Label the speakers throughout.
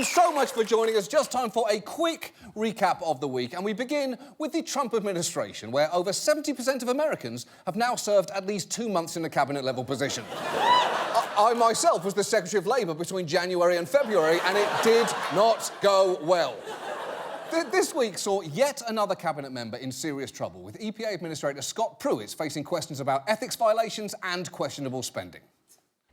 Speaker 1: you so much for joining us. Just time for a quick recap of the week. And we begin with the Trump administration, where over 70% of Americans have now served at least 2 months in a cabinet-level position. I myself was the Secretary of Labour between January and February, and it did not go well. This week saw yet another cabinet member in serious trouble, with EPA Administrator Scott Pruitt facing questions about ethics violations and questionable spending.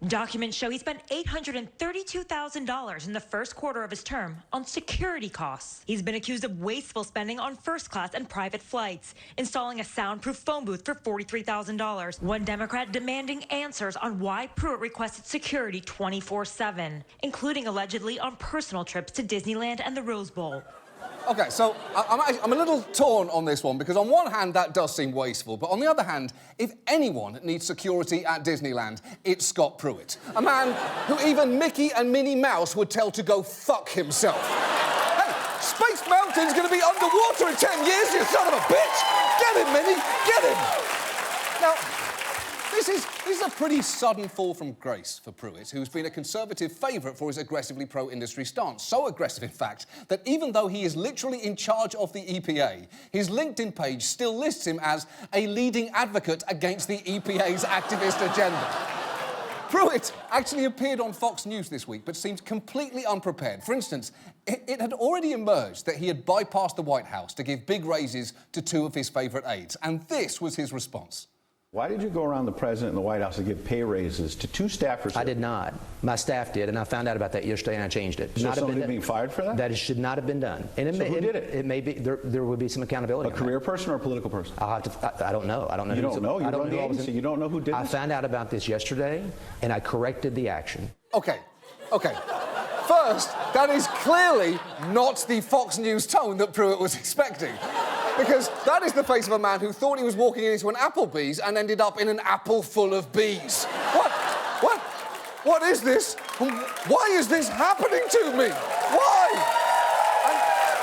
Speaker 2: Documents show he spent $832,000 in the first quarter of his term on security costs. He's been accused of wasteful spending on first class and private flights, installing a soundproof phone booth for $43,000. One Democrat demanding answers on why Pruitt requested security 24/7, including allegedly on personal trips to Disneyland and the Rose Bowl.
Speaker 1: OK, so I'm a little torn on this one, because on one hand, that does seem wasteful, but on the other hand, if anyone needs security at Disneyland, it's Scott Pruitt, a man who even Mickey and Minnie Mouse would tell to go fuck himself. Hey, Space Mountain's going to be underwater in 10 years, you son of a bitch! Get him, Minnie, get him! Now, this is a pretty sudden fall from grace for Pruitt, who's been a Conservative favourite for his aggressively pro-industry stance. So aggressive, in fact, that even though he is literally in charge of the EPA, his LinkedIn page still lists him as a leading advocate against the EPA's activist agenda. Pruitt actually appeared on Fox News this week, but seemed completely unprepared. For instance, it had already emerged that he had bypassed the White House to give big raises to 2 of his favourite aides, and this was his response.
Speaker 3: Why did you go around the president and the White House to give pay raises to 2 staffers?
Speaker 4: I did not. My staff did, and I found out about that yesterday, and I changed it.
Speaker 3: So somebody being fired for that?
Speaker 4: That should not have been done. And
Speaker 3: so who did it?
Speaker 4: It may be there would be some accountability.
Speaker 3: A career person or a political person?
Speaker 4: I'll have to. I don't know. I don't know.
Speaker 3: You don't know? You run the agency. You don't know who did
Speaker 4: I
Speaker 3: this?
Speaker 4: found out about this yesterday, and I corrected the action.
Speaker 1: OK. First, that is clearly not the Fox News tone that Pruitt was expecting. Because that is the face of a man who thought he was walking into an Applebee's and ended up in an apple full of bees. What is this? Why is this happening to me? Why?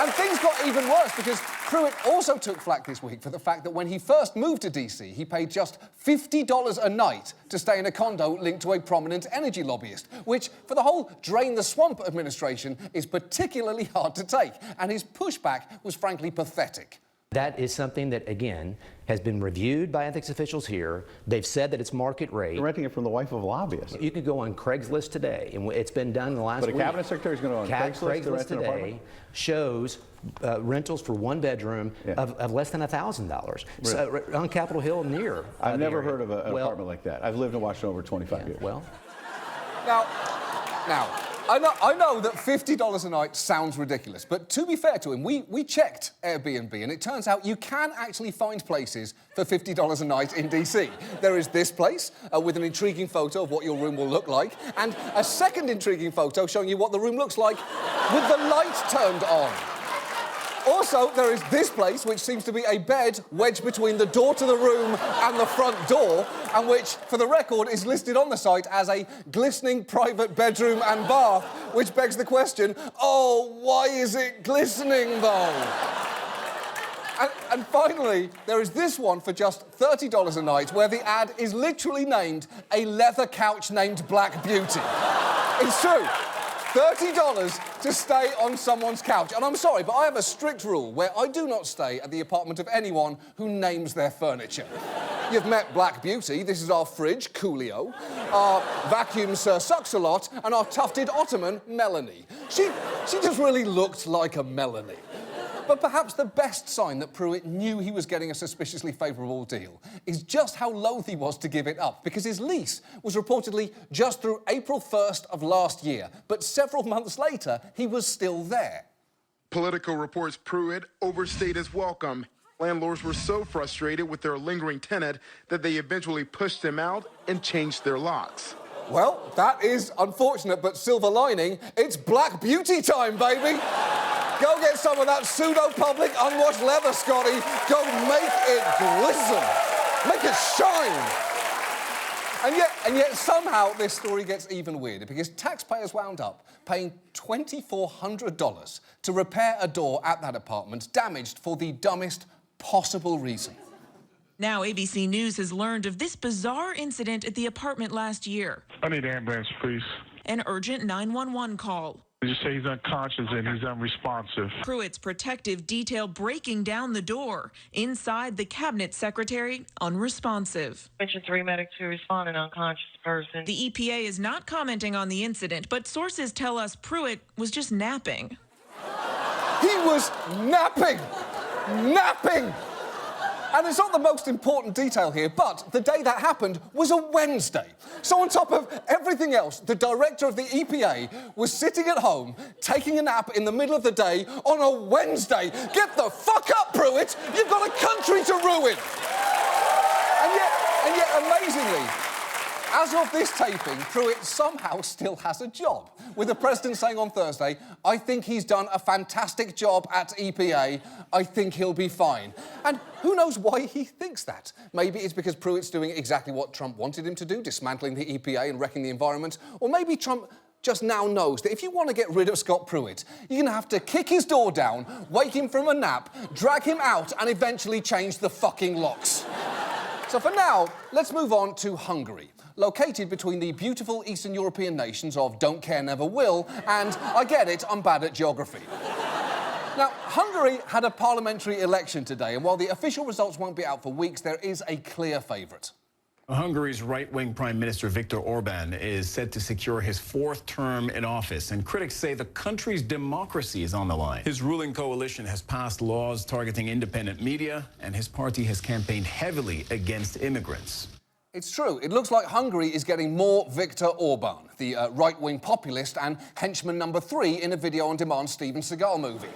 Speaker 1: And things got even worse, because Pruitt also took flack this week for the fact that when he first moved to DC, he paid just $50 a night to stay in a condo linked to a prominent energy lobbyist, which, for the whole Drain the Swamp administration, is particularly hard to take. And his pushback was frankly pathetic.
Speaker 4: That is something that, again, has been reviewed by ethics officials here. They've said that it's market rate.
Speaker 3: You're renting it from the wife of a lobbyist.
Speaker 4: You could go on Craigslist today, and it's been done in the last week.
Speaker 3: But a cabinet secretary is going to go on
Speaker 4: Craigslist today shows rentals for 1 bedroom of less than $1,000 so, on Capitol Hill near.
Speaker 3: I've never heard of an apartment like that. I've lived in Washington over 25 years.
Speaker 4: Well,
Speaker 1: now. I know that $50 a night sounds ridiculous, but to be fair to him, we checked Airbnb, and it turns out you can actually find places for $50 a night in DC. There is this place with an intriguing photo of what your room will look like, and a second intriguing photo showing you what the room looks like with the light turned on. Also, there is this place, which seems to be a bed wedged between the door to the room and the front door, and which, for the record, is listed on the site as a glistening private bedroom and bath, which begs the question, oh, why is it glistening, though? And finally, there is this one for just $30 a night, where the ad is literally named a leather couch named Black Beauty. It's true. $30 to stay on someone's couch. And I'm sorry, but I have a strict rule where I do not stay at the apartment of anyone who names their furniture. You've met Black Beauty. This is our fridge, Coolio. Our vacuum, Sir Sucks-a-Lot. And our tufted ottoman, Melanie. She just really looked like a Melanie. But perhaps the best sign that Pruitt knew he was getting a suspiciously favourable deal is just how loath he was to give it up, because his lease was reportedly just through April 1st of last year, but several months later, he was still there.
Speaker 5: Politico reports Pruitt overstayed his welcome. Landlords were so frustrated with their lingering tenant that they eventually pushed him out and changed their locks.
Speaker 1: Well, that is unfortunate, but silver lining, it's Black Beauty time, baby! Go get some of that pseudo-public unwashed leather, Scotty. Go make it glisten. Make it shine. And yet somehow this story gets even weirder, because taxpayers wound up paying $2,400 to repair a door at that apartment damaged for the dumbest possible reason.
Speaker 6: Now ABC News has learned of this bizarre incident at the apartment last year.
Speaker 7: I need an ambulance, please.
Speaker 6: An urgent 911 call.
Speaker 7: They just say he's unconscious and he's unresponsive.
Speaker 6: Pruitt's protective detail breaking down the door. Inside, the cabinet secretary, unresponsive.
Speaker 8: Mention 3 medics who respond an unconscious person.
Speaker 6: The EPA is not commenting on the incident, but sources tell us Pruitt was just napping.
Speaker 1: He was napping! Napping! And it's not the most important detail here, but the day that happened was a Wednesday. So on top of everything else, the director of the EPA was sitting at home, taking a nap in the middle of the day on a Wednesday. Get the fuck up, Pruitt! You've got a country to ruin! And yet, amazingly, as of this taping, Pruitt somehow still has a job, with the president saying on Thursday, I think he's done a fantastic job at EPA. I think he'll be fine. And who knows why he thinks that? Maybe it's because Pruitt's doing exactly what Trump wanted him to do, dismantling the EPA and wrecking the environment. Or maybe Trump just now knows that if you want to get rid of Scott Pruitt, you're going to have to kick his door down, wake him from a nap, drag him out, and eventually change the fucking locks. So for now, let's move on to Hungary. Located between the beautiful Eastern European nations of don't care, never will, and I get it, I'm bad at geography. Now, Hungary had a parliamentary election today, and while the official results won't be out for weeks, there is a clear favourite.
Speaker 9: Hungary's right-wing Prime Minister Viktor Orban is set to secure his 4th term in office, and critics say the country's democracy is on the line. His ruling coalition has passed laws targeting independent media, and his party has campaigned heavily against immigrants.
Speaker 1: It's true. It looks like Hungary is getting more Viktor Orban, the right-wing populist and henchman number 3 in a video-on-demand Steven Seagal movie.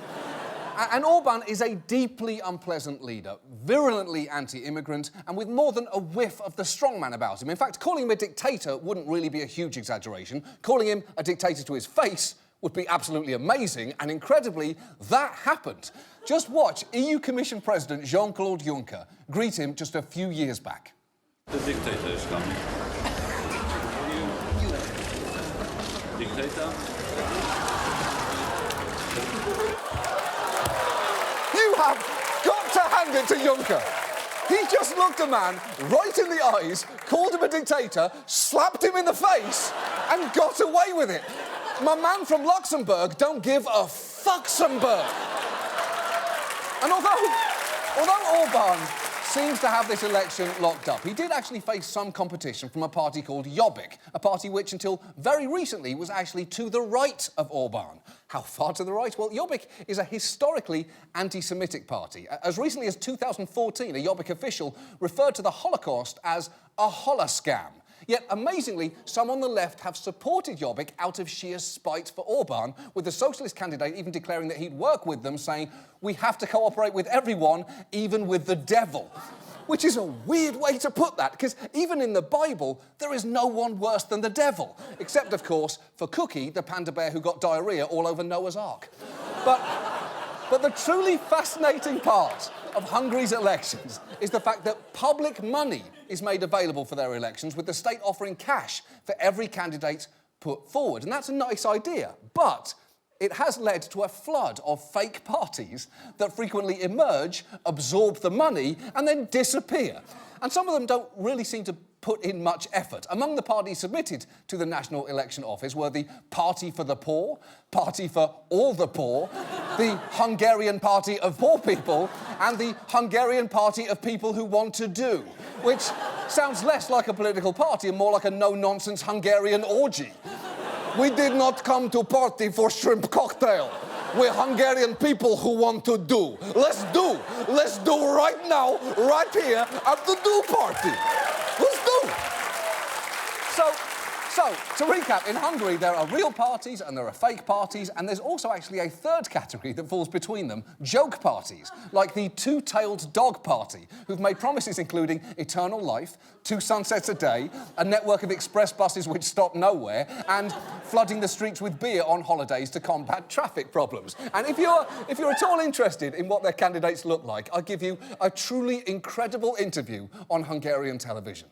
Speaker 1: And Orban is a deeply unpleasant leader, virulently anti-immigrant, and with more than a whiff of the strongman about him. In fact, calling him a dictator wouldn't really be a huge exaggeration. Calling him a dictator to his face would be absolutely amazing, and incredibly, that happened. Just watch EU Commission President Jean-Claude Juncker greet him just a few years back.
Speaker 10: The dictator is coming. Dictator?
Speaker 1: You have got to hand it to Juncker. He just looked a man right in the eyes, called him a dictator, slapped him in the face, and got away with it. My man from Luxembourg don't give a fucksemburg. And although Orban seems to have this election locked up, he did actually face some competition from a party called Jobbik, a party which until very recently was actually to the right of Orban. How far to the right? Well, Jobbik is a historically anti-Semitic party. As recently as 2014, a Jobbik official referred to the Holocaust as a holoscam. Yet, amazingly, some on the left have supported Jobbik out of sheer spite for Orban, with the socialist candidate even declaring that he'd work with them, saying, we have to cooperate with everyone, even with the devil. Which is a weird way to put that, because even in the Bible, there is no one worse than the devil. Except, of course, for Cookie, the panda bear who got diarrhea all over Noah's Ark. But the truly fascinating part of Hungary's elections is the fact that public money is made available for their elections, with the state offering cash for every candidate put forward. And that's a nice idea, but it has led to a flood of fake parties that frequently emerge, absorb the money, and then disappear. And some of them don't really seem to put in much effort. Among the parties submitted to the National Election Office were the Party for the Poor, Party for All the Poor, the Hungarian Party of Poor People, and the Hungarian Party of People Who Want to Do, which sounds less like a political party and more like a no-nonsense Hungarian orgy. We did not come to party for shrimp cocktail. We're Hungarian people who want to do. Let's do. Let's do right now, right here at the do party. Let's do. So, to recap, in Hungary there are real parties and there are fake parties, and there's also actually a third category that falls between them, joke parties, like the two-tailed dog party, who've made promises including eternal life, 2 sunsets a day, a network of express buses which stop nowhere, and flooding the streets with beer on holidays to combat traffic problems. And if you're at all interested in what their candidates look like, I'll give you a truly incredible interview on Hungarian television.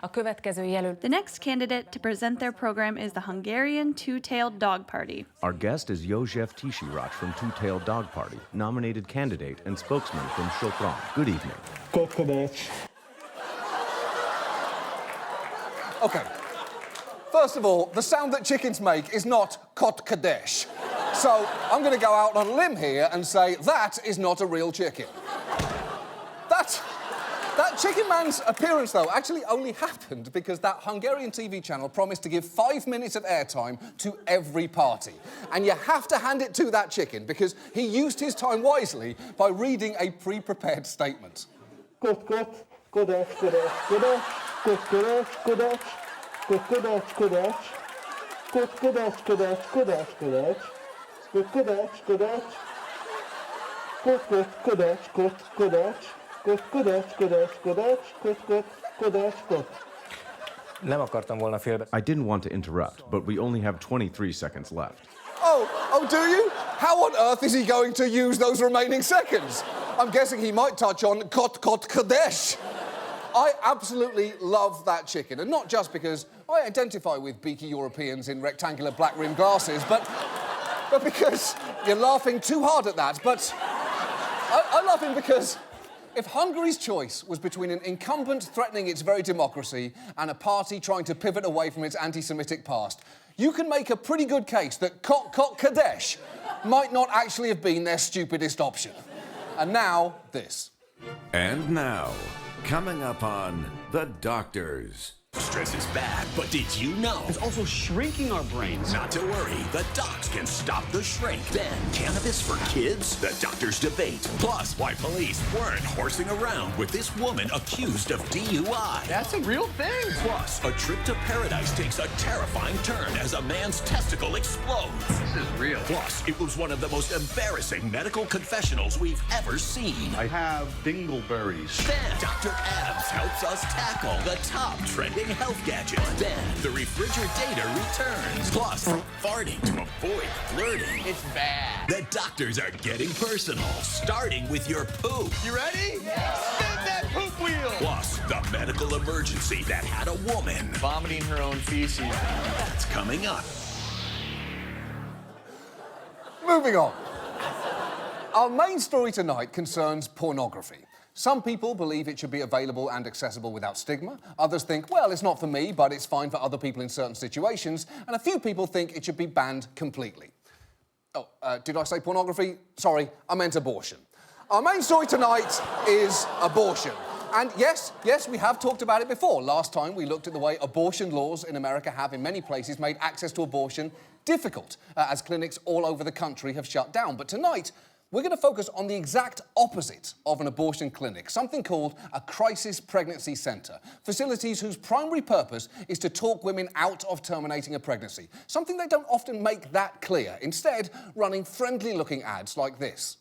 Speaker 11: The next candidate to present their program is the Hungarian Two-Tailed Dog Party.
Speaker 12: Our guest is József Tisirac from Two-Tailed Dog Party, nominated candidate and spokesman from Sopron. Good evening.
Speaker 1: Okay. First of all, the sound that chickens make is not kot kadesh. So I'm going to go out on a limb here and say that is not a real chicken. That chicken man's appearance, though, actually only happened because that Hungarian TV channel promised to give 5 minutes of airtime to every party. And you have to hand it to that chicken because he used his time wisely by reading a pre-prepared statement.
Speaker 12: I didn't want to interrupt, but we only have 23 seconds left.
Speaker 1: Oh, do you? How on earth is he going to use those remaining seconds? I'm guessing he might touch on kot kadesh. I absolutely love that chicken, and not just because I identify with beaky Europeans in rectangular black-rimmed glasses, but because you're laughing too hard at that, but I'm laughing because if Hungary's choice was between an incumbent threatening its very democracy and a party trying to pivot away from its anti-Semitic past, you can make a pretty good case that kot kadesh might not actually have been their stupidest option. And now, this.
Speaker 13: And now, coming up on The Doctors.
Speaker 14: Stress is bad, but did you know?
Speaker 15: It's also shrinking our brains.
Speaker 14: Not to worry, the docs can stop the shrink. Then, cannabis for kids? The doctors debate. Plus, why police weren't horsing around with this woman accused of DUI.
Speaker 15: That's a real thing.
Speaker 14: Plus, a trip to paradise takes a terrifying turn as a man's testicle explodes.
Speaker 15: This is real.
Speaker 14: Plus, it was one of the most embarrassing medical confessionals we've ever seen.
Speaker 7: I have dingleberries.
Speaker 14: Then, Dr. Abs helps us tackle the top trending health gadget. Then the refrigerator returns. Plus, farting to avoid flirting.
Speaker 15: It's bad.
Speaker 14: The doctors are getting personal, starting with your poop.
Speaker 15: You ready? Yeah. Spin that poop wheel.
Speaker 14: Plus, the medical emergency that had a woman
Speaker 15: vomiting her own feces.
Speaker 14: That's coming up.
Speaker 1: Moving on. Our main story tonight concerns pornography. Some people believe it should be available and accessible without stigma. Others think, well, it's not for me, but it's fine for other people in certain situations. And a few people think it should be banned completely. Oh, did I say pornography? Sorry, I meant abortion. Our main story tonight is abortion. And yes, we have talked about it before. Last time we looked at the way abortion laws in America have, in many places, made access to abortion difficult, as clinics all over the country have shut down. But tonight, we're going to focus on the exact opposite of an abortion clinic, something called a crisis pregnancy centre. Facilities whose primary purpose is to talk women out of terminating a pregnancy. Something they don't often make that clear, instead running friendly-looking ads like this.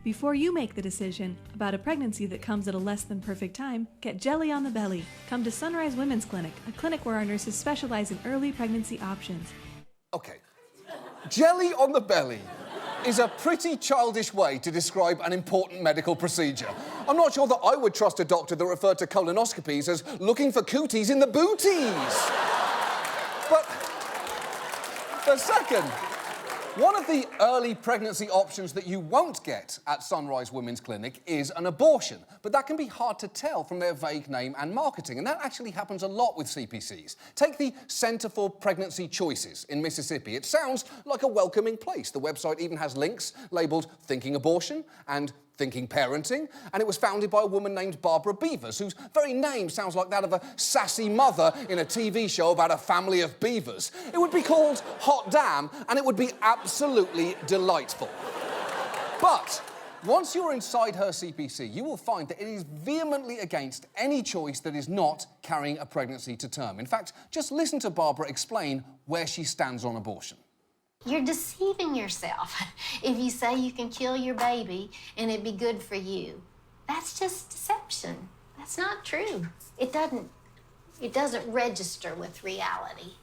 Speaker 16: Before you make the decision about a pregnancy that comes at a less than perfect time, get Jelly on the Belly. Come to Sunrise Women's Clinic, a clinic where our nurses specialize in early pregnancy options.
Speaker 1: OK. Jelly on the belly is a pretty childish way to describe an important medical procedure. I'm not sure that I would trust a doctor that referred to colonoscopies as looking for cooties in the booties. But the second, one of the early pregnancy options that you won't get at Sunrise Women's Clinic is an abortion. But that can be hard to tell from their vague name and marketing, and that actually happens a lot with CPCs. Take the Centre for Pregnancy Choices in Mississippi. It sounds like a welcoming place. The website even has links labelled Thinking Abortion and Thinking Parenting, and it was founded by a woman named Barbara Beavers, whose very name sounds like that of a sassy mother in a TV show about a family of beavers. It would be called Hot Damn, and it would be absolutely delightful. But once you're inside her CPC, you will find that it is vehemently against any choice that is not carrying a pregnancy to term. In fact, just listen to Barbara explain where she stands on abortion.
Speaker 17: You're deceiving yourself if you say you can kill your baby and it'd be good for you. That's just deception. That's not true. It doesn't register with reality.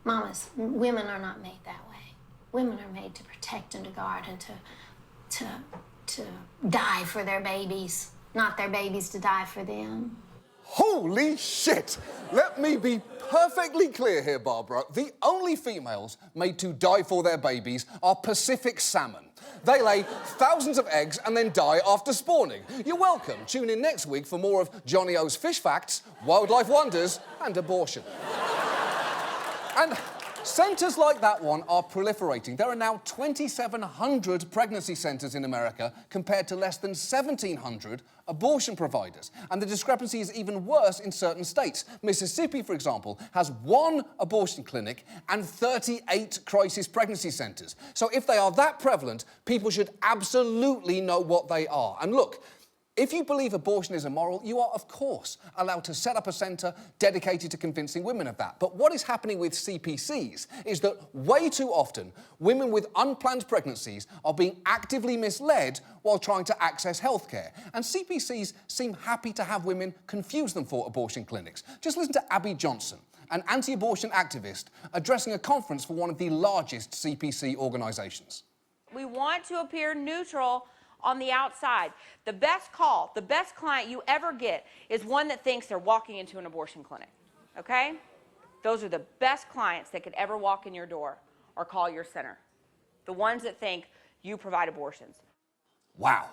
Speaker 17: Mamas, women are not made that way. Women are made to protect and to guard and to die for their babies, not their babies to die for them.
Speaker 1: Holy shit! Let me be perfectly clear here, Barbara. The only females made to die for their babies are Pacific salmon. They lay thousands of eggs and then die after spawning. You're welcome. Tune in next week for more of Johnny O's fish facts, wildlife wonders, and abortion. And centres like that one are proliferating. There are now 2,700 pregnancy centres in America compared to less than 1,700 abortion providers. And the discrepancy is even worse in certain states. Mississippi, for example, has 1 abortion clinic and 38 crisis pregnancy centres. So if they are that prevalent, people should absolutely know what they are. And look, if you believe abortion is immoral, you are, of course, allowed to set up a centre dedicated to convincing women of that. But what is happening with CPCs is that way too often, women with unplanned pregnancies are being actively misled while trying to access healthcare. And CPCs seem happy to have women confuse them for abortion clinics. Just listen to Abby Johnson, an anti-abortion activist, addressing a conference for one of the largest CPC organisations.
Speaker 18: We want to appear neutral on the outside. The best call, the best client you ever get is one that thinks they're walking into an abortion clinic, okay? Those are the best clients that could ever walk in your door or call your center. The ones that think you provide abortions.
Speaker 1: Wow.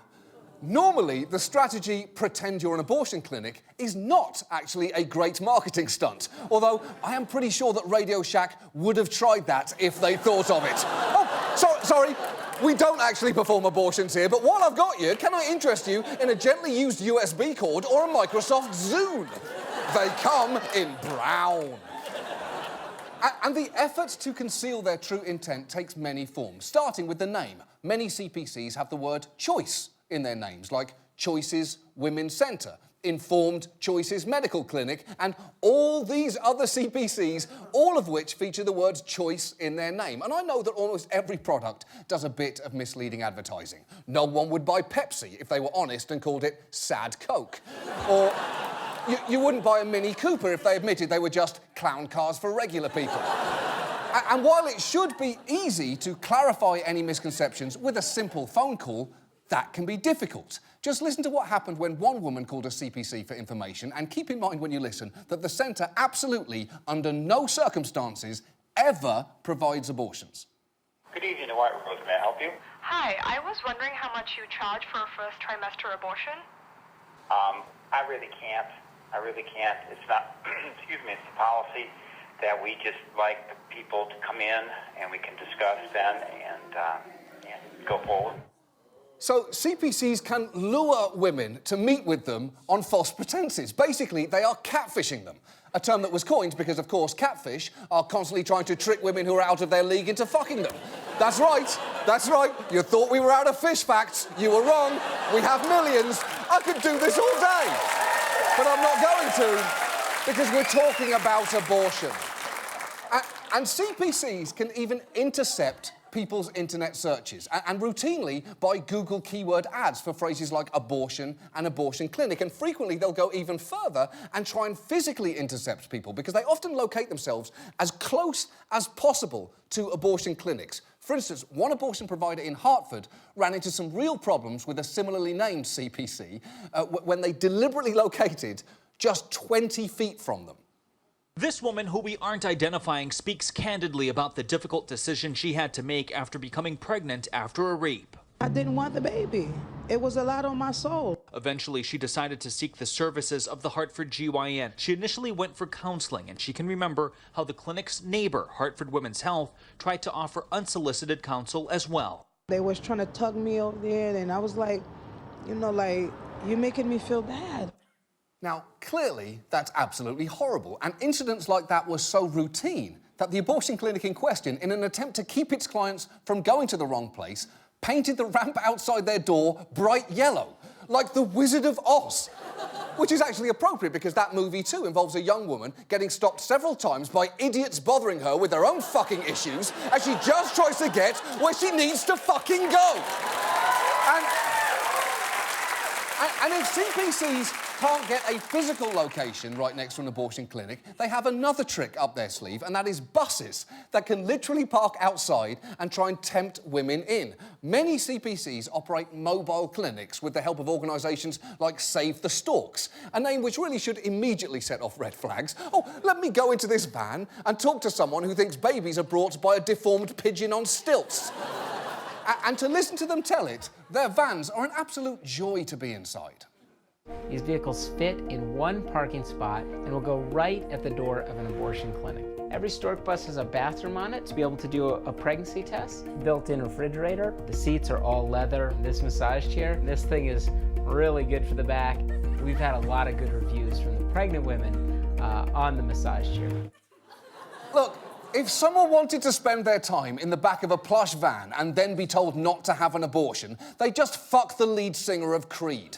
Speaker 1: Normally, the strategy, pretend you're an abortion clinic, is not actually a great marketing stunt. Although, I am pretty sure that Radio Shack would have tried that if they thought of it. Oh, sorry. We don't actually perform abortions here, but while I've got you, can I interest you in a gently used USB cord or a Microsoft Zune? They come in brown. And the effort to conceal their true intent takes many forms, starting with the name. Many CPCs have the word choice in their names, like Choices Women's Centre, Informed Choices Medical Clinic, and all these other CPCs, all of which feature the word choice in their name. And I know that almost every product does a bit of misleading advertising. No one would buy Pepsi if they were honest and called it Sad Coke. Or you wouldn't buy a Mini Cooper if they admitted they were just clown cars for regular people. And while it should be easy to clarify any misconceptions with a simple phone call, that can be difficult. Just listen to what happened when one woman called a CPC for information, and keep in mind when you listen that the centre absolutely, under no circumstances, ever provides abortions.
Speaker 19: Good evening, the White Rose. May I help you?
Speaker 20: Hi, I was wondering how much you charge for a first trimester abortion?
Speaker 19: I really can't. It's not, excuse me, it's the policy that we just like the people to come in and we can discuss then and go forward.
Speaker 1: So CPCs can lure women to meet with them on false pretenses. Basically, they are catfishing them. A term that was coined because, of course, catfish are constantly trying to trick women who are out of their league into fucking them. That's right. You thought we were out of fish facts. You were wrong. We have millions. I could do this all day. But I'm not going to, because we're talking about abortion. And CPCs can even intercept people's internet searches, and routinely buy Google keyword ads for phrases like abortion and abortion clinic. And frequently they'll go even further and try and physically intercept people because they often locate themselves as close as possible to abortion clinics. For instance, one abortion provider in Hartford ran into some real problems with a similarly named CPC when they deliberately located just 20 feet from them.
Speaker 21: This woman, who we aren't identifying, speaks candidly about the difficult decision she had to make after becoming pregnant after a rape.
Speaker 22: I didn't want the baby. It was a lot on my soul.
Speaker 21: Eventually, she decided to seek the services of the Hartford GYN. She initially went for counseling, and she can remember how the clinic's neighbor, Hartford Women's Health, tried to offer unsolicited counsel as well.
Speaker 22: They was trying to tug me over there, and I was like, you're making me feel bad.
Speaker 1: Now, clearly, that's absolutely horrible, and incidents like that were so routine that the abortion clinic in question, in an attempt to keep its clients from going to the wrong place, painted the ramp outside their door bright yellow, like the Wizard of Oz. Which is actually appropriate because that movie, too, involves a young woman getting stopped several times by idiots bothering her with their own fucking issues as she just tries to get where she needs to fucking go. And if CPCs can't get a physical location right next to an abortion clinic, they have another trick up their sleeve, and that is buses that can literally park outside and try and tempt women in. Many CPCs operate mobile clinics with the help of organisations like Save the Storks, a name which really should immediately set off red flags. Oh, let me go into this van and talk to someone who thinks babies are brought by a deformed pigeon on stilts. And to listen to them tell it, their vans are an absolute joy to be inside.
Speaker 23: These vehicles fit in one parking spot and will go right at the door of an abortion clinic.
Speaker 2: Every stork bus has a bathroom on it to be able to do a pregnancy test. Built-in refrigerator. The seats are all leather. This massage chair, this thing is really good for the back. We've had a lot of good reviews from the pregnant women on the massage chair.
Speaker 1: Look, if someone wanted to spend their time in the back of a plush van and then be told not to have an abortion, they just fuck the lead singer of Creed.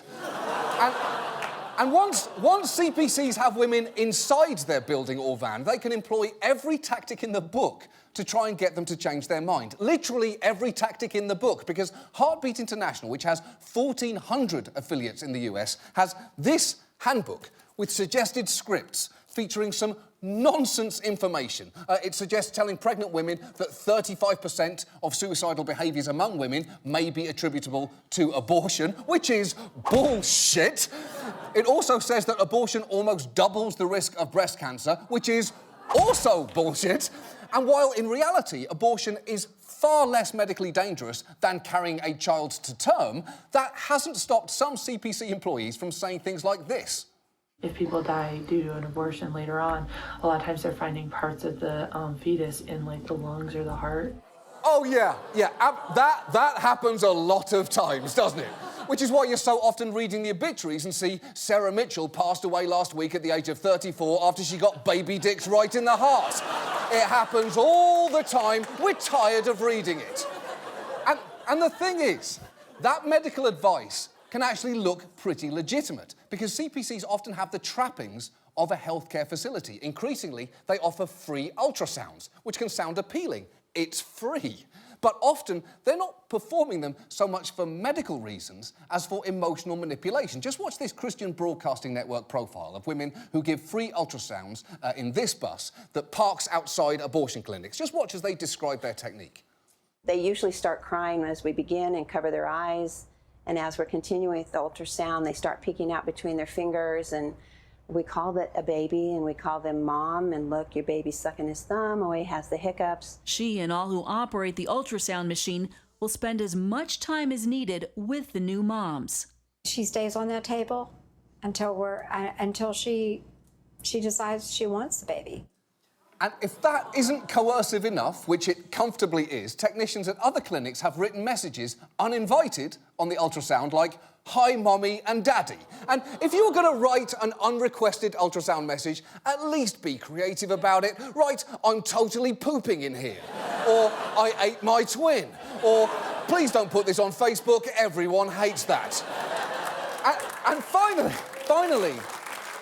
Speaker 1: And once CPCs have women inside their building or van, they can employ every tactic in the book to try and get them to change their mind. Literally every tactic in the book, because Heartbeat International, which has 1,400 affiliates in the US, has this handbook with suggested scripts featuring some nonsense information. It suggests telling pregnant women that 35% of suicidal behaviours among women may be attributable to abortion, which is bullshit. It also says that abortion almost doubles the risk of breast cancer, which is also bullshit. And while in reality abortion is far less medically dangerous than carrying a child to term, that hasn't stopped some CPC employees from saying things like this.
Speaker 3: If people die due to an abortion later on, a lot of times they're finding parts of the fetus in like the lungs or the heart.
Speaker 1: Oh yeah, that happens a lot of times, doesn't it? Which is why you're so often reading the obituaries and see Sarah Mitchell passed away last week at the age of 34 after she got baby dicks right in the heart. It happens all the time. We're tired of reading it. And the thing is, that medical advice can actually look pretty legitimate because CPCs often have the trappings of a healthcare facility. Increasingly, they offer free ultrasounds, which can sound appealing. It's free. But often, they're not performing them so much for medical reasons as for emotional manipulation. Just watch this Christian Broadcasting Network profile of women who give free ultrasounds in this bus that parks outside abortion clinics. Just watch as they describe their technique.
Speaker 23: They usually start crying as we begin and cover their eyes. And as we're continuing with the ultrasound, they start peeking out between their fingers, and we call it a baby, and we call them mom, and look, your baby's sucking his thumb, oh, he has the hiccups.
Speaker 24: She and all who operate the ultrasound machine will spend as much time as needed with the new moms.
Speaker 25: She stays on that table until she decides she wants the baby.
Speaker 1: And if that isn't coercive enough, which it comfortably is, technicians at other clinics have written messages uninvited on the ultrasound like, "Hi, Mommy and Daddy." And if you're going to write an unrequested ultrasound message, at least be creative about it. Write, "I'm totally pooping in here." Or, "I ate my twin." Or, "Please don't put this on Facebook, everyone hates that." And finally,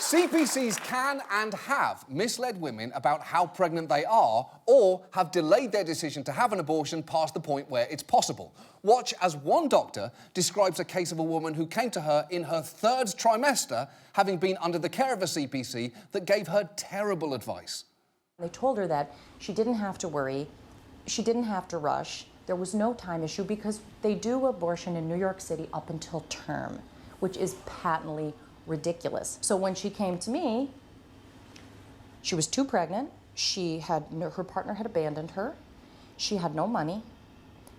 Speaker 1: CPCs can and have misled women about how pregnant they are or have delayed their decision to have an abortion past the point where it's possible. Watch as one doctor describes a case of a woman who came to her in her 3rd trimester, having been under the care of a CPC that gave her terrible advice.
Speaker 26: They told her that she didn't have to worry, she didn't have to rush, there was no time issue because they do abortion in New York City up until term, which is patently ridiculous. So when she came to me, she was too pregnant. Her partner had abandoned her. She had no money.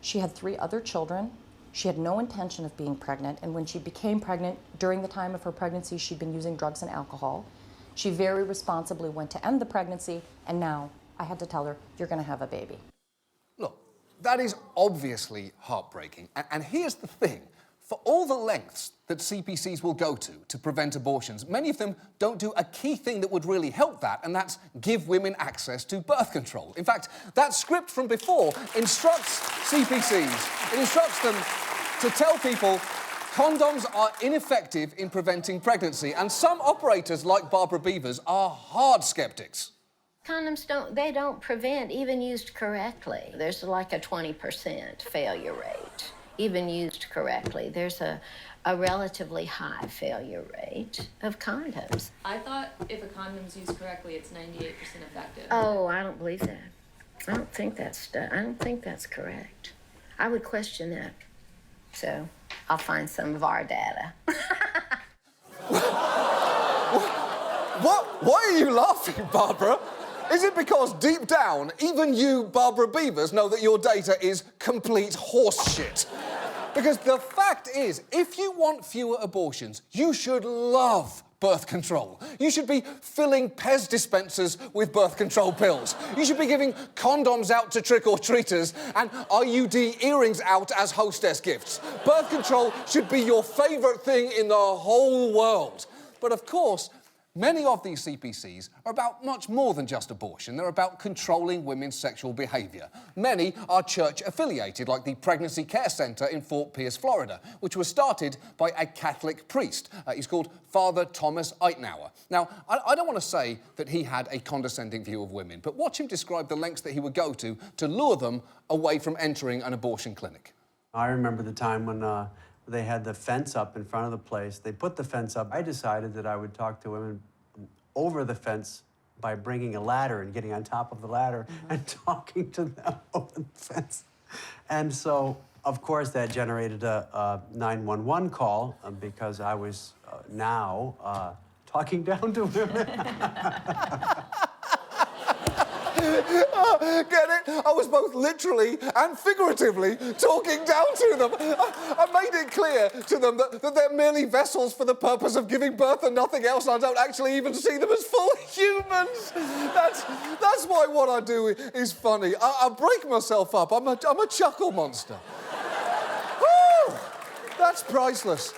Speaker 26: She had 3 other children. She had no intention of being pregnant. And when she became pregnant, during the time of her pregnancy, she'd been using drugs and alcohol. She very responsibly went to end the pregnancy. And now I had to tell her, you're going to have a baby.
Speaker 1: Look, that is obviously heartbreaking. And here's the thing. For all the lengths that CPCs will go to prevent abortions, many of them don't do a key thing that would really help that, and that's give women access to birth control. In fact, that script from before instructs CPCs, it instructs them to tell people condoms are ineffective in preventing pregnancy, and some operators, like Barbara Beavers, are hard skeptics.
Speaker 17: Condoms don't prevent, even used correctly. There's like a 20% failure rate. Even used correctly, there's a relatively high failure rate of condoms.
Speaker 27: I thought if a condom's used correctly, it's 98% effective.
Speaker 17: Oh, I don't believe that. I don't think that's correct. I would question that. So I'll find some of our data.
Speaker 1: What? Why are you laughing, Barbara? Is it because deep down, even you, Barbara Beavers, know that your data is complete horse shit? Because the fact is, if you want fewer abortions, you should love birth control. You should be filling Pez dispensers with birth control pills. You should be giving condoms out to trick-or-treaters and IUD earrings out as hostess gifts. Birth control should be your favourite thing in the whole world. But of course, many of these CPCs are about much more than just abortion. They're about controlling women's sexual behaviour. Many are church-affiliated, like the Pregnancy Care Centre in Fort Pierce, Florida, which was started by a Catholic priest. He's called Father Thomas Eitenauer. Now, I don't want to say that he had a condescending view of women, but watch him describe the lengths that he would go to lure them away from entering an abortion clinic.
Speaker 4: I remember the time when they had the fence up in front of the place. They put the fence up. I decided that I would talk to women over the fence by bringing a ladder and getting on top of the ladder and talking to them over the fence. And so, of course, that generated a 911 call because I was now talking down to women.
Speaker 1: Get it? I was both literally and figuratively talking down to them. I made it clear to them that they're merely vessels for the purpose of giving birth and nothing else. I don't actually even see them as full humans. That's why what I do is funny. I break myself up. I'm a chuckle monster. Woo! That's priceless.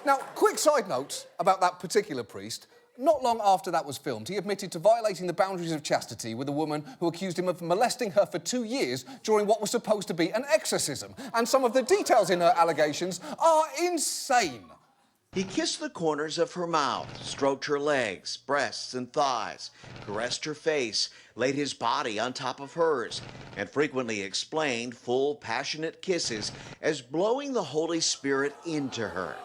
Speaker 1: Now, quick side note about that particular priest. Not long after that was filmed, he admitted to violating the boundaries of chastity with a woman who accused him of molesting her for 2 years during what was supposed to be an exorcism. And some of the details in her allegations are insane.
Speaker 5: He kissed the corners of her mouth, stroked her legs, breasts, and thighs, caressed her face, laid his body on top of hers, and frequently explained full, passionate kisses as blowing the Holy Spirit into her.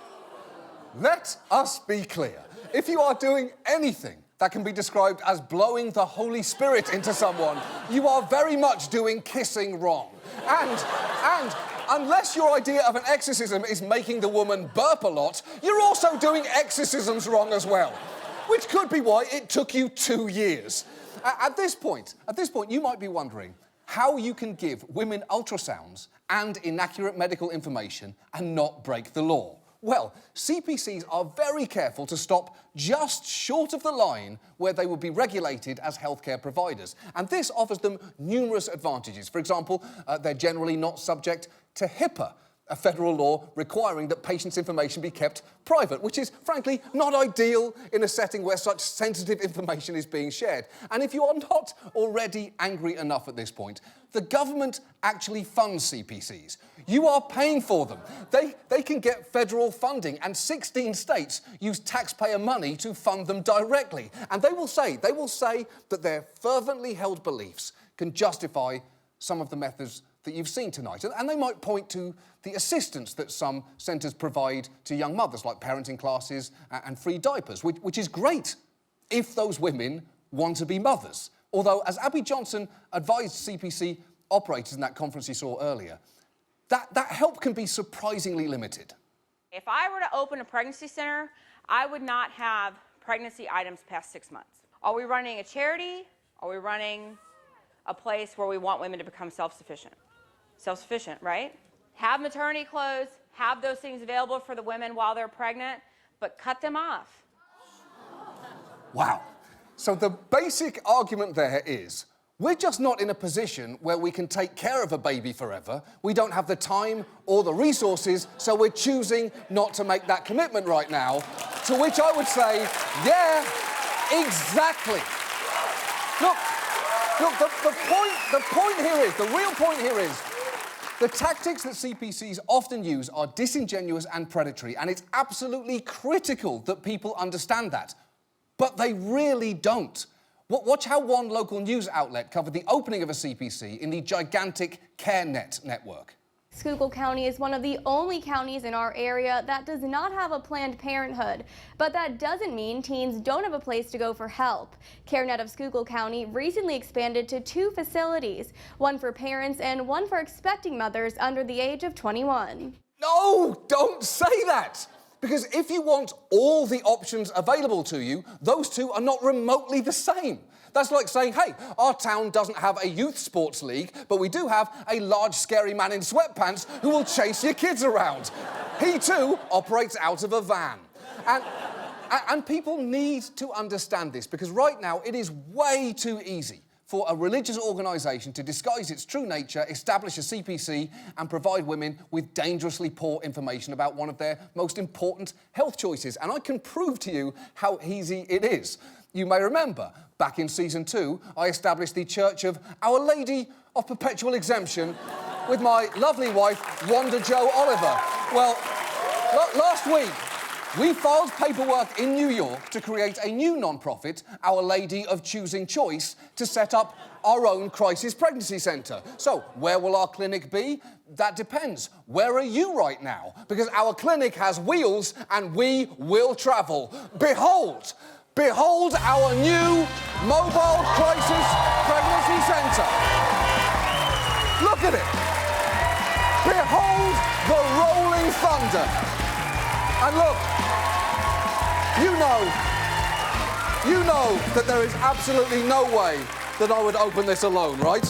Speaker 1: Let us be clear. If you are doing anything that can be described as blowing the Holy Spirit into someone, you are very much doing kissing wrong. And unless your idea of an exorcism is making the woman burp a lot, you're also doing exorcisms wrong as well. Which could be why it took you 2 years. At this point, you might be wondering how you can give women ultrasounds and inaccurate medical information and not break the law. Well, CPCs are very careful to stop just short of the line where they would be regulated as healthcare providers. And this offers them numerous advantages. For example, they're generally not subject to HIPAA, a federal law requiring that patients' information be kept private, which is, frankly, not ideal in a setting where such sensitive information is being shared. And if you are not already angry enough at this point, the government actually funds CPCs. You are paying for them. They can get federal funding, and 16 states use taxpayer money to fund them directly. And they will say that their fervently held beliefs can justify some of the methods that you've seen tonight. And they might point to the assistance that some centres provide to young mothers, like parenting classes and free diapers, which is great if those women want to be mothers. Although, as Abby Johnson advised CPC operators in that conference you saw earlier, that help can be surprisingly limited.
Speaker 18: If I were to open a pregnancy center, I would not have pregnancy items past 6 months. Are we running a charity? Are we running a place where we want women to become self-sufficient? Self-sufficient, right? Have maternity clothes, have those things available for the women while they're pregnant, but cut them off.
Speaker 1: Wow. So the basic argument there is, we're just not in a position where we can take care of a baby forever. We don't have the time or the resources, so we're choosing not to make that commitment right now. To which I would say, yeah, exactly. Look, the real point here is, the tactics that CPCs often use are disingenuous and predatory, and it's absolutely critical that people understand that. But they really don't. Watch how one local news outlet covered the opening of a CPC in the gigantic CareNet network.
Speaker 6: Schuylkill County is one of the only counties in our area that does not have a Planned Parenthood, but that doesn't mean teens don't have a place to go for help. CareNet of Schuylkill County recently expanded to 2 facilities, one for parents and one for expecting mothers under the age of 21.
Speaker 1: No, don't say that! Because if you want all the options available to you, those two are not remotely the same. That's like saying, hey, our town doesn't have a youth sports league, but we do have a large, scary man in sweatpants who will chase your kids around. He, too, operates out of a van. And people need to understand this, because right now it is way too easy for a religious organisation to disguise its true nature, establish a CPC and provide women with dangerously poor information about one of their most important health choices. And I can prove to you how easy it is. You may remember, back in season 2, I established the Church of Our Lady of Perpetual Exemption with my lovely wife, Wanda Jo Oliver. Well, last week, we filed paperwork in New York to create a new non-profit, Our Lady of Choosing Choice, to set up our own crisis pregnancy centre. So, where will our clinic be? That depends. Where are you right now? Because our clinic has wheels and we will travel. Behold our new mobile crisis pregnancy centre. Look at it. Behold the rolling thunder. And look, you know that there is absolutely no way that I would open this alone, right?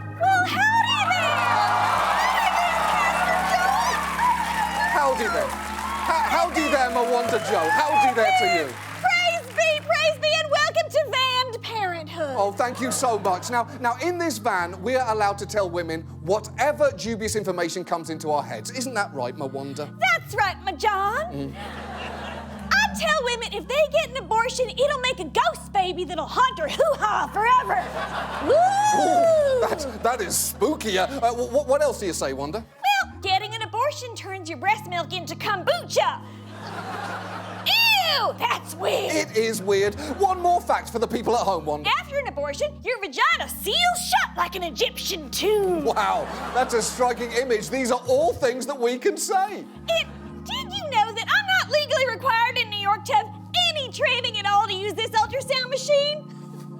Speaker 7: Well, howdy there!
Speaker 1: Howdy there, Wanda Jo. Howdy there to you.
Speaker 7: Praise be, and welcome to Vanned Parenthood.
Speaker 1: Oh, thank you so much. Now, in this van, we're allowed to tell women whatever dubious information comes into our heads. Isn't that right, Wanda?
Speaker 7: That's right, John. I tell women if they get an abortion, it'll make a ghost baby that'll haunt her hoo-ha forever. Woo!
Speaker 1: Ooh, that is spooky. What else do you say, Wanda?
Speaker 7: Well, getting an abortion turns your breast milk into kombucha. Ew, that's weird.
Speaker 1: It is weird. One more fact for the people at home, Wanda.
Speaker 7: After an abortion, your vagina seals shut like an Egyptian tomb.
Speaker 1: Wow, that's a striking image. These are all things that we can say.
Speaker 7: Did you know that I'm not legally required in New York to have any training at all to use this ultrasound machine?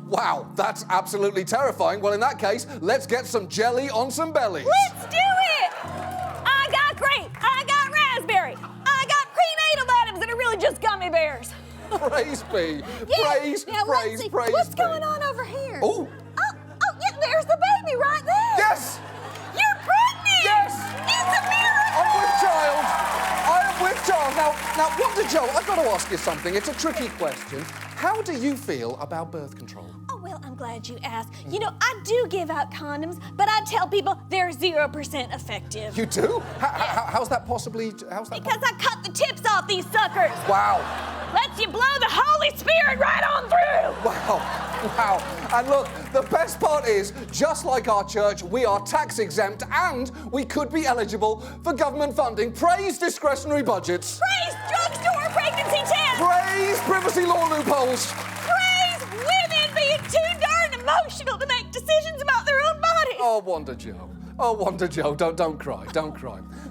Speaker 1: Wow, that's absolutely terrifying. Well, in that case, let's get some jelly on some bellies.
Speaker 7: Let's do it! I got grape, I got raspberry, I got prenatal vitamins that are really just gummy bears.
Speaker 1: Praise be.
Speaker 7: Yeah.
Speaker 1: Praise,
Speaker 7: now,
Speaker 1: praise,
Speaker 7: let's see.
Speaker 1: praise.
Speaker 7: What's going on over here?
Speaker 1: Oh,
Speaker 7: yeah, there's the baby right there.
Speaker 1: yes!
Speaker 7: You're pregnant!
Speaker 1: Yes!
Speaker 7: It's a miracle!
Speaker 1: I'm with child. I am with child. Now, Wanda Jo, I've got to ask you something. It's a tricky question. How do you feel about birth control?
Speaker 7: Oh, well, I'm glad you asked. You know, I do give out condoms, but I tell people they're 0% effective.
Speaker 1: You do? How's that possibly?
Speaker 7: Because I cut the tips off these suckers.
Speaker 1: Wow.
Speaker 7: Lets you blow the Holy Spirit right on through.
Speaker 1: Wow. And look, the best part is, just like our church, we are tax exempt and we could be eligible for government funding. Praise discretionary budgets.
Speaker 7: Praise drugstore pregnancy tests.
Speaker 1: Praise privacy law loopholes.
Speaker 7: Praise women being too darn emotional to make decisions about their own bodies.
Speaker 1: Oh, Wanda Jo, don't cry.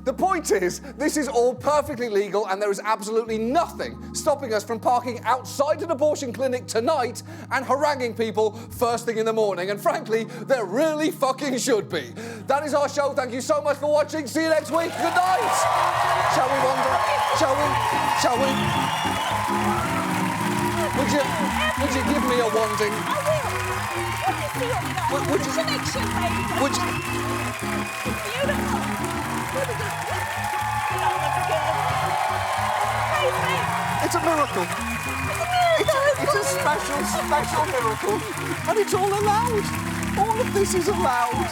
Speaker 1: The point is, this is all perfectly legal and there is absolutely nothing stopping us from parking outside an abortion clinic tonight and haranguing people first thing in the morning. And frankly, there really fucking should be. That is our show. Thank you so much for watching. See you next week. Good night. Shall we, Wanda? Shall we? Would you give me a wanding?
Speaker 7: I will. Would you see it?
Speaker 1: Would you?
Speaker 7: Beautiful.
Speaker 1: It's a miracle. It's a special miracle. And it's all allowed. All of this is allowed.